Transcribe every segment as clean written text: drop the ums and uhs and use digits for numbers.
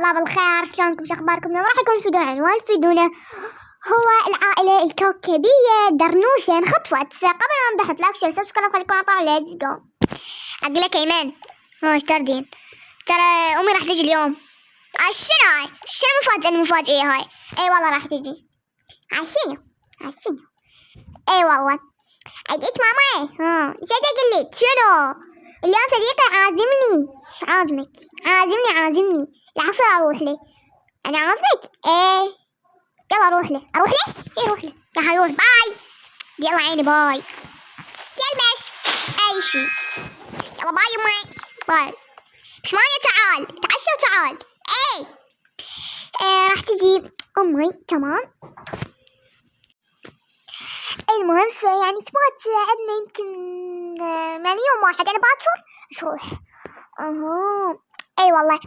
الله بالخير. شلونكم؟ شو اخباركم؟ اليوم راح يكون فيديو عنوان فيديونا هو العائلة الكوكبية درنوشة خطفت. فقبل ما نبدأ حط لايك شير سبسكرايب خليكم على طول. ليتس جو. اقول لك ايمان ايش تردين؟ ترى امي راح تجي اليوم. شنو هاي؟ شنو المفاجأة هاي؟ اي والله راح تجي. عشينو اي والله اجيت ماما. نسيت اقول لك شنو اليوم صديقي عازمني. عازمني العصر اروح له. انا عازمك؟ ايه يلا اروح له. ايه روح له. يا حيروح. باي. يلا عيني باي. يلبس اي شيء. يلا باي يمي باي. ثمانية تعال تعشى وتعال. راح تجيب امي. تمام. المهم يعني تبغى تساعدنا يمكن يعني يوم واحد. انا باكر ايش روح. اي والله.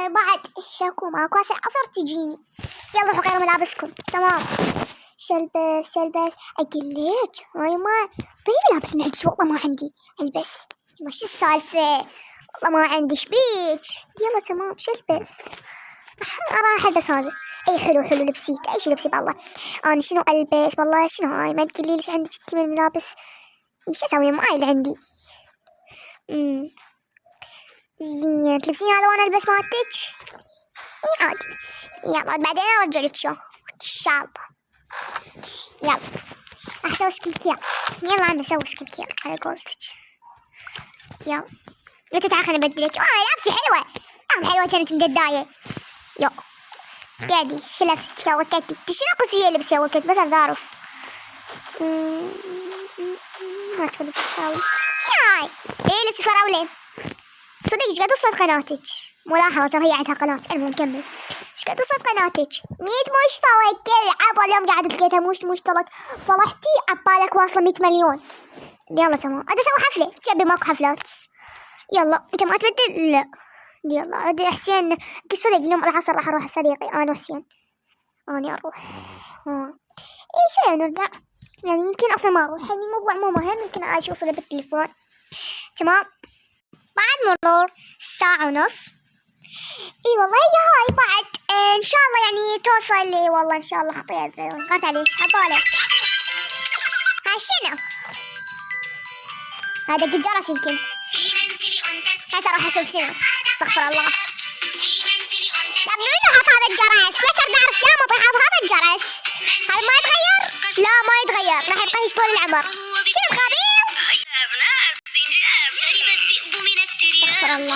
بعد شاكو ماكو هسه العصر تجيني. يلا روحوا غيروا ملابسكم. تمام. شلبس اقول لك هاي ما طيب لابس من عندك. والله ما عندي البس. ما شو السالفه والله ما عندي. شبيك؟ يلا تمام شلبس. راح البس هذا. اي حلو لبسيت. اي شي لبسي بالله. انا شنو البس والله؟ شنو هاي؟ ما تقولي ليش عندك انت من الملابس؟ ايش اسوي معي اللي عندي؟ زين تلبسين هذا وانا البس مالتك؟ اي عادي. يلا بعدين ارجع لك شو الشنطة. يلا راح اسوي سكين كير. يلا انا اسوي سكين كير على قولتك. يلا متى تعال خليني ابدلك. لابسي حلوة. حلوة كانت مجداية. يو قاعدي شو لابسك؟ فوكتي شنو قصدي لبسي وكت بس انا اعرف. ما ادخل بالفراولة. هاي ايه لبسي فراولة. صدق ايش قد وصلت قناتك؟ ملاحظة ترى هي عندها قناة. المهم نكمل. ايش قد وصلت قناتك؟ 100 مشترك. عبا اليوم قاعد لقيتها مشترك فرحتي عبالك واصلة 100 مليون. يلا تمام. ادي اسوي حفلة. تبي ماكو حفلات؟ يلا انت ما تبدل. لا يلا عاد حسين صدق اليوم العصر راح اروح صديقي انا وحسين. اني اروح. اي شوي نرجع. يعني يمكن اصلا ما اروح. يعني الموضوع مو مهم. يمكن اشوفه بالتليفون. تمام. بعد مرور ساعة ونص. اي والله يا هاي بعد ان شاء الله يعني توصل لي. والله ان شاء الله خطيت قرت عليك عبالك. هاي شنو هذا؟ الجرس يمكن. هسه راح اشوف شنو. استغفر الله. طب منو حط هذا الجرس؟ بس نعرف يا مطي حط هذا الجرس. هذا ما يتغير؟ لا ما يتغير. راح يبقى طول العمر. شنو خبير؟ استغفر الله.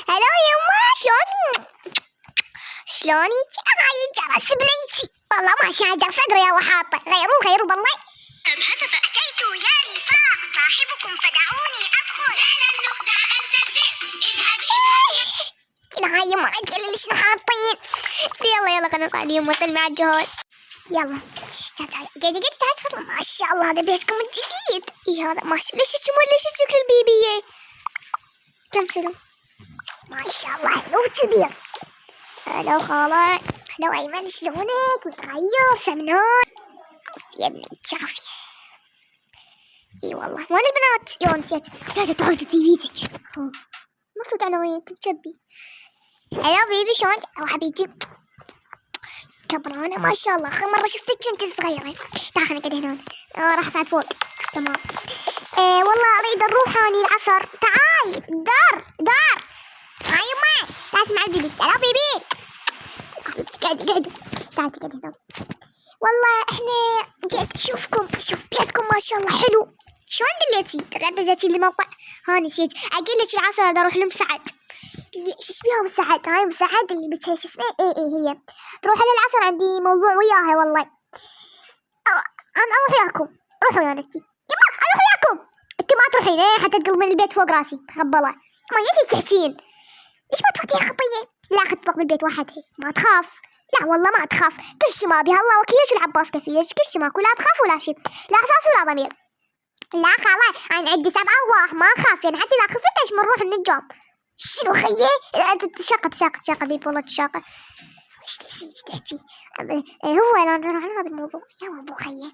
هلو يما شلونك؟ هاي الجرس بنيتي. والله ما شاهد صدر يا وحاطه. غيروا بالله. هتف أتيت يا رفاق صاحبكم فدعوني أدخل. لن نخدع أنت الذئب. اذهب. هاي يما أجل ليش حاطين. يلا خلنا نصعد يما سلمي على الجهال. يلا تعالي تفضل. ما شاء الله هذا بيتكم الجديد. هذا ما شاء الله. ليش شكل البيبية؟ كنسلوا. ما شاء الله حلو كبير. هلو خالة. هلو أيمن شلونك؟ متغير سمنان. يا ابني عافية. اي والله. وين البنات؟ نسيت. شاهدت تعالي بيتك. المفروض عناوين تجبي. هلو بيبي شلونك؟ حبيبتي كبرانة ما شاء الله. آخر مرة شفتك كنت صغيرة. تعال خليني قاعدة هنا. راح أصعد فوق. تمام. والله أريد نروح هاني العصر. تعال دار. هاي يما تعال اسمع البيبي. هلو بيبي. قاعدة تعالي قاعدة هنا. والله احنا قاعد اشوف بيتكم ما شاء الله حلو. شلون دليتي؟ دزيتي الموقع. نسيت اقول لك العصر اروح لمسعد. شو اسمها مسعد؟ هاي مسعد اللي بتسوي شو اسمها. هي تروح للعصر عندي موضوع وياها والله. انا اروح وياكم. روحوا يا نتي. يما اروح وياكم. انت ما تروحين حتى تقلبين البيت فوق راسي. خبله ما يجي تحكين. ليش ما توديها خطيه؟ لا اخذ من البيت واحد. هي ما تخاف. لا والله ما تخاف. كل شي ما بها الله وكيل. العباس كفيلك كل شي ماكو. لا تخاف ولا شي. لا احساس ولا ضمير. لا خلاص انا عندي 7 أرواح ما اخاف. يعني حتى اذا خفت ايش من روح النجوم. شنو خيي؟ تشاقة بيب والله تشاقة. ايش تحكي؟ هو انا راح هذا الموضوع. يا موضوع خيي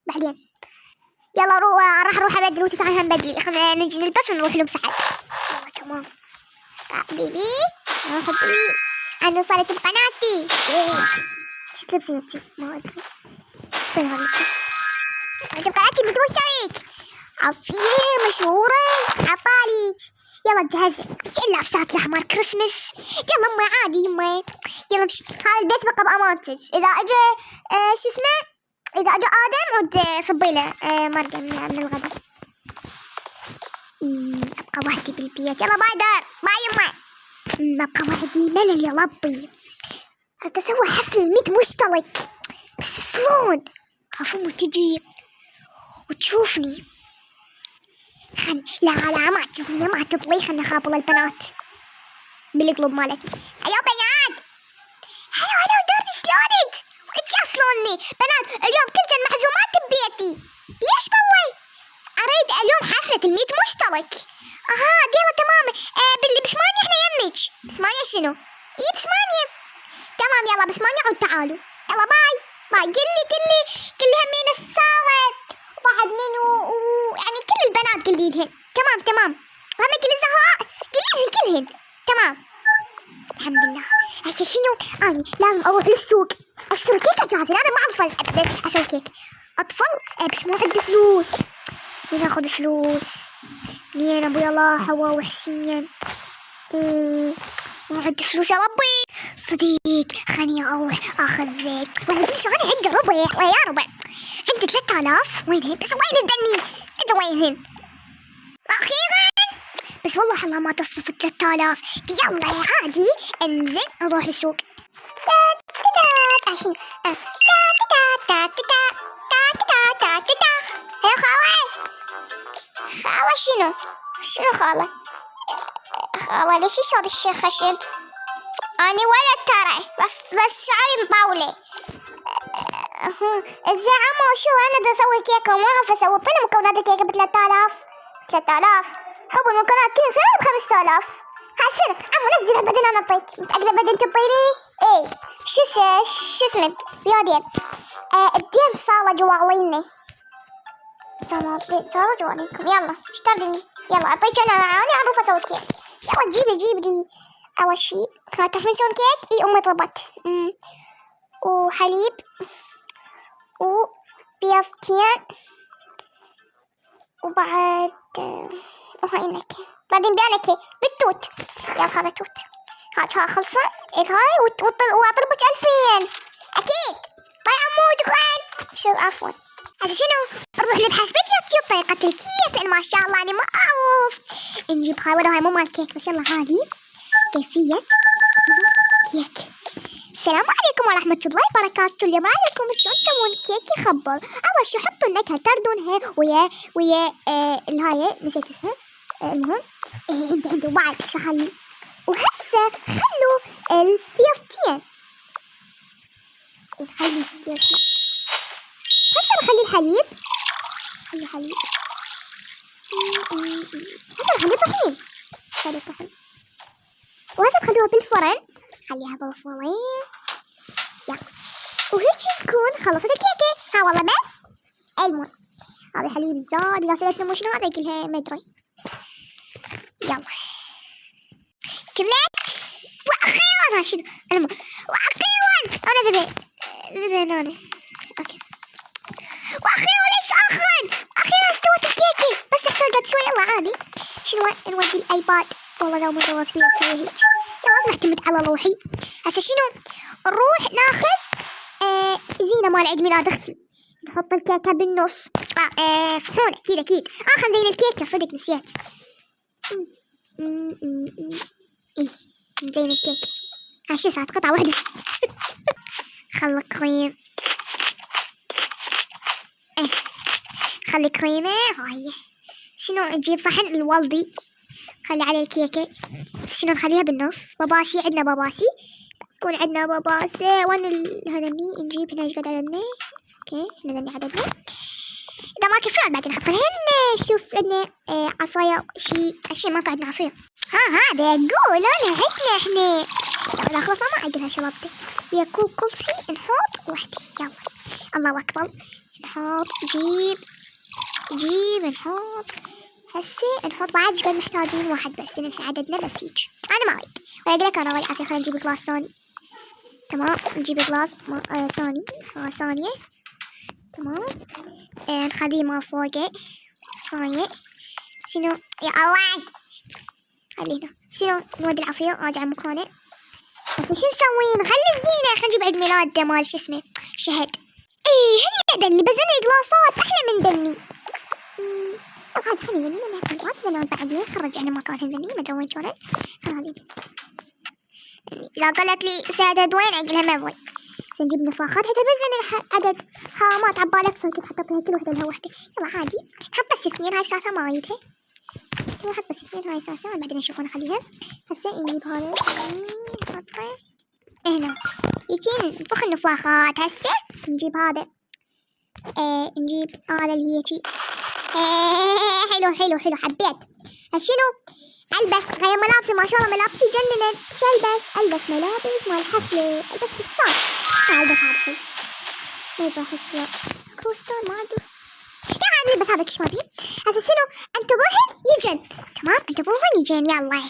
بعدين. يلا راح اروح ابدل وانت تعالي هم بدلي. خلينا نجي نلبس ونروح لمسعد. والله تمام. بيبي حبيبي أنا صارت بقناتي. شو تلبسين انتي؟ ما أدري. طيب هذيك صارت بقناتي مثل مشترك. عصير مشهورة عبالي. يلا جهزت ايش الا لابسات الاحمر كريسمس. يلا امي عادي يمي يلا مش هذا البيت بقى بامانتك. اذا اجى شو اسمه اذا اجى ادم عود صبي له مرقه من الغداء. ابقى وحدي بالبيت. يلا باي دار باي يمي. ابقى وحدي ملل يا ربي. اسوي حفل 100 مشترك بس شلون؟ خاف امي تجي وتشوفني. لا ما تشوفني ما تطلي. خلنا نخابل البنات بالقلوب مالتي. الو بنات. هلو داري شلونك؟ وانتي اصلوني بنات اليوم كلتن معزومات ببيتي. ليش بوي؟ اريد اليوم حفلة 100 مشترك. يلا تمام. باللي ب8 احنا يمك. ب8 شنو؟ ب8 تمام. يلا ب8 عود تعالوا. يلا باي قلي همين السارة وبعد منو يعني كل البنات قليلهن. تمام وهم كل الزهراء قليلهن كلهن. تمام الحمد لله. هسه شنو؟ اني لازم اروح للسوق اشتري كيكه جاهزه. انا ما اعرف اسوي كيك اطفال بس مو عندي فلوس. وين اخذ فلوس؟ منين ابويا الله حوا وحسين؟ ما عندي فلوس يا ربي. صديق خليني اروح اخذ والله قلت انا عندي ربع يا ربع. عندي 3000 وينهن؟ بس وين الدني؟ انت وينهن؟ اخيرا بس والله الله ما تصف 3000. يلا يا عادي انزل نروح السوق. عشان يا خالة شنو خالة ليش صوت الشيخ خشب؟ أنا ولد ترى بس شعري مطولة. ازاي عمو شو انا بدي اسوي كيكة وما اعرف اسوي. طلع مكونات الكيكة ب3000 حب المكونات كل سنة ب5000. هالسنة عمو نزل بعدين انا اعطيك. متأكدة بعدين تطيني؟ ايه شو اسمه بيودين الدين صالة جواليني. صالة جوالينكم. يلا اشتريني. يلا اعطيك انا اعرف اسوي كيك. يلا جيب لي اول شي تعرفين تسوون كيك؟ اي امي طلبت وحليب وبيضتين وبعد وهاي نكهة بعدين بيانكة بالتوت. يلا هذا توت ها خلصة. هاي واطلبك 2000 اكيد. باي عمود وين شو عفوا. هذا شنو؟ نروح نبحث باليوتيوب طريقة الكيك. ما شاء الله انا ما اعرف. نجيب هاي ولا هاي مو مال كيك بس يلا هذه كيفية الكيك. السلام عليكم ورحمة الله وبركاته. اليوم عليكم شلون تسوون كيك يخبل. أول شي حطوا النكهة تردونها ويا الهاي نسيت اسمها. المهم عنده بعد سهل. وهسه خلوا البيضتين. هسه نخلي الحليب. هسه نخلي طحين. وهسه نخلوها بالفرن. خليها بالفرن. يلا وهيك نكون خلصت الكيكة. ها والله بس المهم هذا حليب زاد. غسلتنا مو شنو هذا كلها ما ادري. يلا كملت. واخيرا شنو واخيرا انا ذبين انا اوكي. واخيرا ليش اخيرا استوت الكيكة بس احتاجت شوي. يلا عادي شنو نودي الايباد. والله لو ما دورت فيه بسوي هيك. لازم اعتمد على روحي. هسه شنو نروح ناخذ زينة مال عيد ميلاد اختي. نحط الكيكة بالنص. صحون اكيد خلينا نزين الكيكة. صدق نسيت. ايه نزين الكيكة. شو صارت قطعة واحدة. خلي كريم. خلي كريمة هاي. شنو نجيب صحن الوالدي خلي عليه الكيكة. شنو نخليها بالنص. باباسي عندنا باباسي تكون عندنا باباسي. وين هذا نجيب هنا ايش قد عددنا. اوكي هنا عددنا. اذا ما كفاية بعدين نحط هنا. شوف عندنا عصاية شي ما عندنا عصاية. هذا يقول انا عندنا احنا. لا خلاص ما عندها شبابتي. ويا كل شي نحط واحدة. يلا الله اكبر. نحط جيب نحط. هسه نحط بعد قد محتاجين واحد بس. نحن عددنا بس هيك. انا ما اريد اقول لك انا والعصير. خلينا نجيب جلاس ثاني. تمام نجيب جلاس ثاني ثانية. تمام نخليه ما فوقه ثانية. شنو يا الله خلينا شنو نودي العصير راجع مكانه. بس شو نسوي؟ نخلي الزينة. خلينا نجيب عيد ميلاد مال شو اسمه شهد. ايه هني دني بزني جلاصات احلى من دني. هذا خلي ذني لان ما تذنون بعدين. خرج عنا مكانها ذني ما ادري وين كانت. هذه اذا قالت لي سعدد وين اقول لها ما وين. نجيب نفاخات حتى بزن عدد هامات عبالك اكثر. كنت حطيت لها كل وحده لها وحده. يلا عادي نحط بس اثنين. هاي ثلاثة ما اريدها. نحط بس اثنين هاي ثلاثة بعدين نشوفون نخليها. هسه نجيب هذا نحطه هنا. يجين نفخ النفاخات. هسه نجيب هذا نجيب هذا اللي هي شي. حلو حلو حلو حبيت. شنو البس غير ملابسي ما شاء الله ملابسي جننت. شو البس ملابس مال حفله. البس فستان. البس هذا حلو ما يبغى احس فستان ما عنده. لا البس هذا كش ما بيه. هسه شنو انتظرهن يجن. تمام انتظرهن يجن. يلا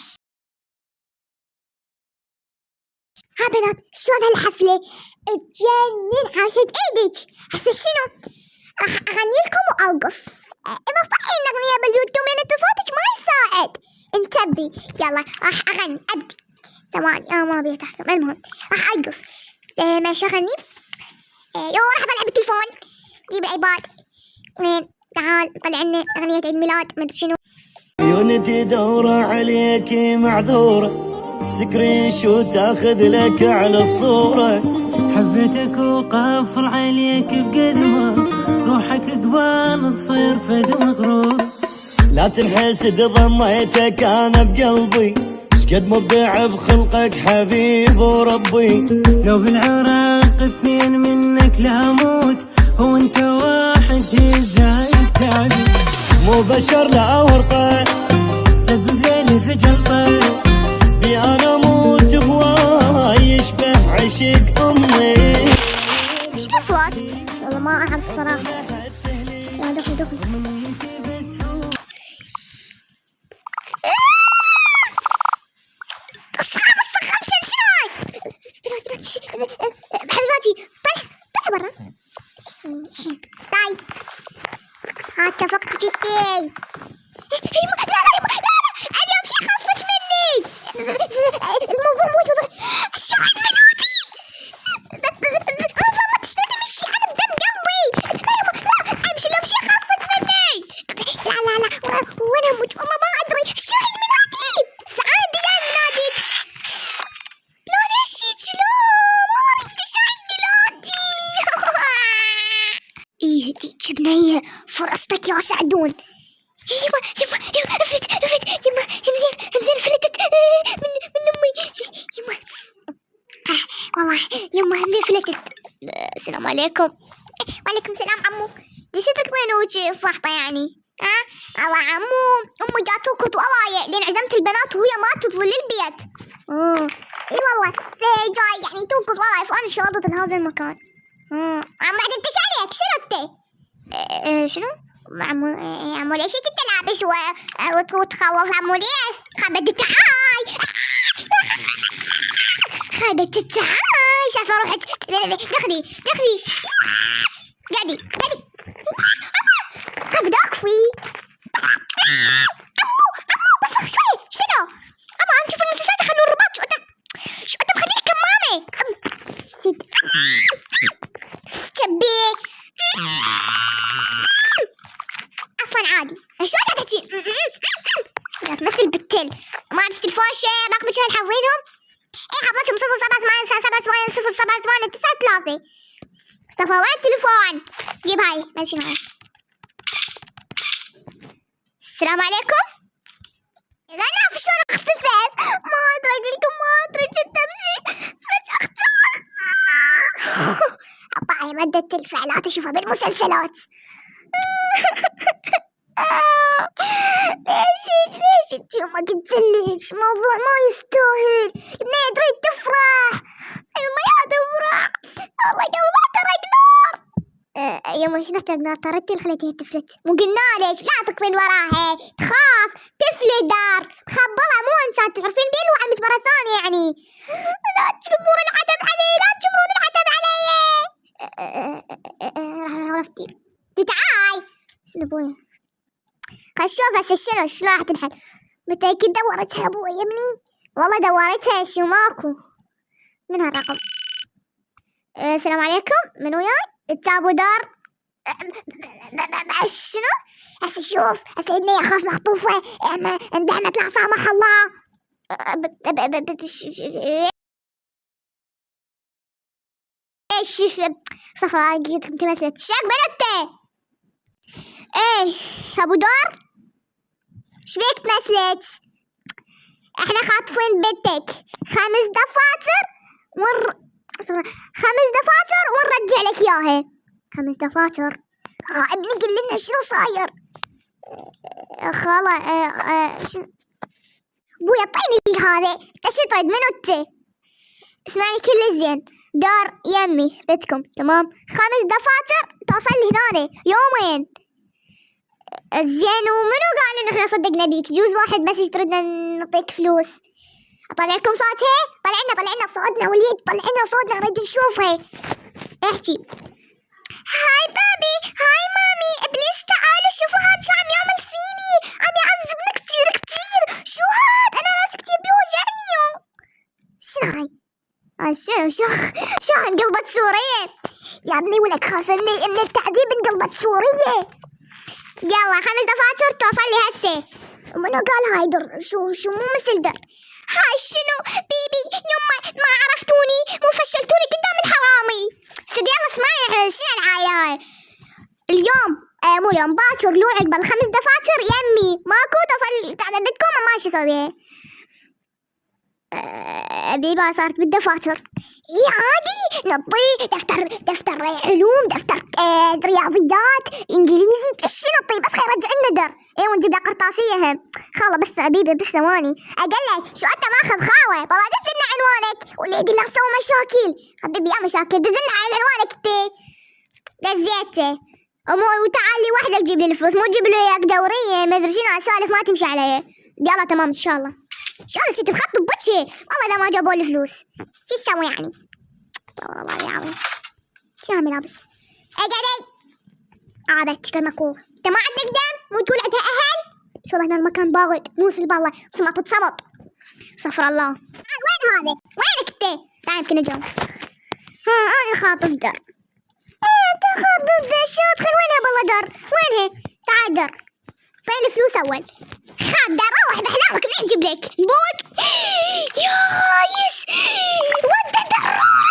ها بنات شلون هالحفله تجنن عاشت ايدك. هسه شنو راح اغني لكم وارقص. اذا صحي الاغنيه باليوتيوب لان انت صوتك ما يساعد. انتبهي يلا راح اغني ابدي. ثواني ما ابي تحكم. المهم راح ارقص. ماشي اغني. راح اطلع بالتليفون. جيب الايباد. تعال طلع لنا اغنيه عيد ميلاد ما ادري شنو. عيونتي دورة عليكي معذورة. سكرين شو تاخذ لك على الصورة. حبيتك وقافل عليك بقدمه. روحك قبال تصير فد مغرور. لا تنحسد ضميتك انا بقلبي. شقد مبدع بخلقك حبيب وربي. لو بالعراق اثنين منك لا موت. هو انت واحد هزاي التعبي. مو بشر لا ورطة سبب ليلي في جلطه. بي انا موت بواي يشبه عشق امي. ايش اصوات؟ والله ما اعرف صراحه. لا دخل حبيباتي طلع برا. طيب هات فقط جدي. اليوم شي خلصت مني. الموضوع مو الشاهد ملوتي. الموضوع ما تشتري من الشي. انا بدم قلبي. لا امشي اليوم شي خلصت مني. لا وانا اموت والله ما ادري. الشاهد ملوتي. سعادة يا مناديك. لا ليش هيك؟ لا ما اريد الشاهد ميلادي. ايه جبنيه فرصتك يا سعدون. يما افلت يما همزين فلتت من امي. يما والله يما همزين فلتت. السلام عليكم. وعليكم السلام عمو. ليش تركضين وجهي فاحطه يعني؟ الله عمو امي جات تركض ورايا لين عزمت البنات وهي ما تظل البيت. اي والله جاي يعني تركض وراي فانا شاطت لهذا المكان. عمو بعد انت عليك شنو انت؟ شنو؟ عمو ليش انت لابس وتخوف؟ عمو ليش؟ خبت تعاي. خبت تعاي. شايفه روحك. دخلي قعدي خبت اكفي. عمو بس شوي شنو؟ عمو انت في المسلسلات يخلون الرباط. شو انت مخليك كمامه. شبي اصلا عادي. شو انت تحكي؟ لا تمثل بالتل. ما عرفت الفوشه رقم شهر حافظينهم. ايه حافظتهم 078 مصطفى وين التليفون؟ جيب هاي ماشي هاي. السلام عليكم. لا انا في شلون اختفيت ما ادري. اقول لكم ما ادري كنت امشي فجأة اختفيت. اطلع مادة الفعلات اشوفها بالمسلسلات. ليش ما قلت ليش موضوع ما يستاهل. البنية تريد تفرح. ما يا تفرح والله قلبها ترك نار. يما شنو ترك نار؟ طردتي خليتيها تفلت. مو قلنا ليش لا تقفين وراها. تخاف تفلت دار تخبلها مو انسان. تعرفين بين وعمك يمي. لا تجمرون العتب علي، لا تجمرون العتب علي. راح عرفتي. تعاي شنو ابويا؟ خل نشوف هسه شنو راح تنحل. متأكد دورتها ابوي يا ابني؟ والله دورتها شو ماكو. من هالرقم؟ السلام عليكم، من وياي؟ انت ابو دار؟ شنو؟ هسه شوف هسه اني اخاف مخطوفة اندعمت لا سامح الله. ايش صفرا قلت مثلت شاك بنتي. ايه ابو دار شبيك تمثلت؟ احنا خاطفين بنتك 5 دفاتر ونرجع لك اياها. 5 دفاتر؟ ابني قل لنا شنو صاير. خاله شنو ابوي اعطيني هذا. انت شو تريد منو انت؟ اسمعني كل زين، دار يمي بيتكم تمام. 5 دفاتر توصل لي هنا يومين. زين ومنو قال انه احنا صدقنا بيك؟ جوز واحد بس تردنا نعطيك فلوس. اطلع لكم صوتها؟ طلعنا صوتنا وليد، طلعنا صوتنا نريد نشوفها. احكي. هاي بابي، هاي مامي، ابليس تعالوا شوفوا هاد شو عم يعمل فيني، عم يعذبني كتير. شو هاد؟ انا راسي كتير بيوجعني. شنو هاي؟ شو انقلبت سورية يا ابني؟ ولك خاف من التعذيب انقلبت سورية. يلا 5 دفاتر توصل لي هسه. منو قال هاي در؟ شو مو مثل در؟ هاي شنو بيبي يما ما عرفتوني، مو فشلتوني قدام الحرامي. سيدي يلا اسمعي، احنا شنو العايلة هاي اليوم؟ مو اليوم، باكر لو عقب 5 دفاتر يمي ماكو توصل بدكم. ما شو اسوي؟ بيبا صارت بالدفاتر. اي عادي نطي دفتر علوم، دفتر رياضيات، انجليزي، ايش نطي بس خير رجع لنا در. اي ونجيب لها قرطاسيه هم. خاله بس بيبي بس ثواني اقول لك شو انت ماخذ خاوه. والله دز لنا عنوانك ولا يقول لك سوي مشاكل. خذي يا مشاكل، دز لنا على عنوانك انت دزيته. وتعالي وحده تجيب لي الفلوس، مو تجيب لي اياك دوريه ما ادري شنو سوالف ما تمشي علي. يلا تمام ان شاء الله. ان شاء الله تتخطب بوجهي. والله اذا ما جابوا لي فلوس شو تسوي يعني؟ والله يا عمي شو عم لابس؟ اقعدي عابتك كمكو. انت ما عندك دم؟ مو تقول عندها اهل؟ شو هنا المكان بارد مو مثل بالله صمت. صفر الله. وين هذا؟ وينك انت؟ تعال يمكن الجو. انا خاطف در. انت خاطف در شو ادخل وينها بالله در؟ وينها؟ تعال در. طيب الفلوس اول. خاد در روح بحلامك من نجيب لك بوك. يا هايس ودى درورة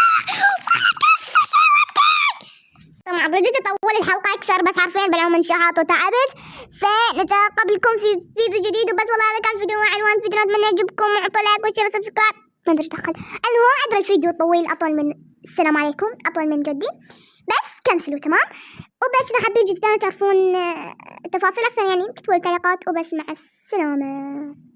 ولا قصة شي ودك. طبعا بديت اطول الحلقة اكثر بس عارفين بالعموم انشحط وتعبت، فنتقابلكم في فيديو جديد. وبس والله هذا كان فيديو مع عنوان فيديو، اتمنى يعجبكم. اعطوا لايك وشير وسبسكرايب. ما ادري دخل المهم ادري الفيديو طويل اطول من السلام عليكم، اطول من جدي، بس كنسلوا تمام. وبس اذا حابين جدا تعرفون تفاصيل اكثر يعني اكتبوا التعليقات. وبس مع السلامة.